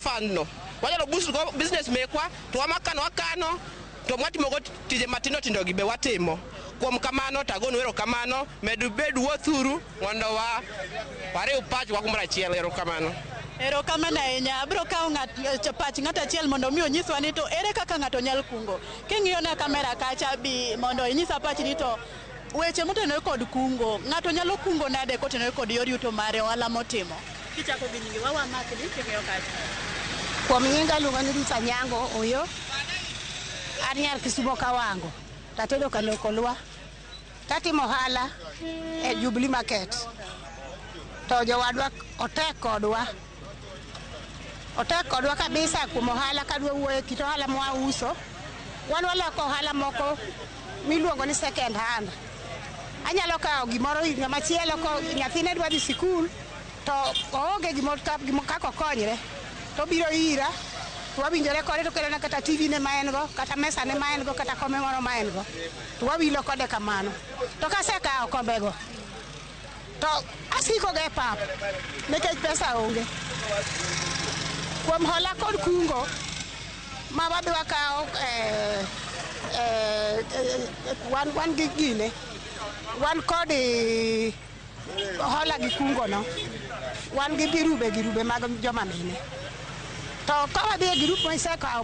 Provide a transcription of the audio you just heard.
Fund no. Wanyalo boost go business mekwa to wakano to mwatimo go tije matino tindo gibe watimo. Kuom kamano tagonu ero kamano medu bedu wothuru mondo ware upach wa kumra chiel ero kamano. Ero kamano ahinya. Abiro kawo pach ng'ato achiel mondo mi onyiswa ni to ere kaka ng'ato nyalo kungo. King'iyo na kamera kacha bi mondo inyisa pach ni to weche motenore kod kungo. Ng'ato nyalo kungo nade kotenore kod yor yuto mare ohala motimo. Kichako gi nyingi wawa makni king'iyo kacha. Kuom nyinga luongo ni Ruth Anyango Oyo. An nyar Kisumo Kawango. Tatedo Kalokolwa. Tatimo ohala e Jubilee Market. To jowadwa otek kodwa. Otek kodwa kabisa kuom ohala kadwa wuoyo kit ohala mwauso. Wan waloko ohala moko miluongo ni second hand. Anyalo kawo gimoro ng'ama chielo ko nyathine dwa dhi sikul to oonge gimoro kaka okonyre. To biro ira to wawinjore kode to kelona kata TV ne ma en go kata mesa ne ma en go kata kome moro ma en go to wawilo kode kamano to kasekawo kombe go to asiko ge pap nekech pesa onge kuom hola kod kungo ma wabi wakawo wan gi gine wan kod hola gi kungo no wan gi girube mag joma mine. To kawa be girup mo isekawo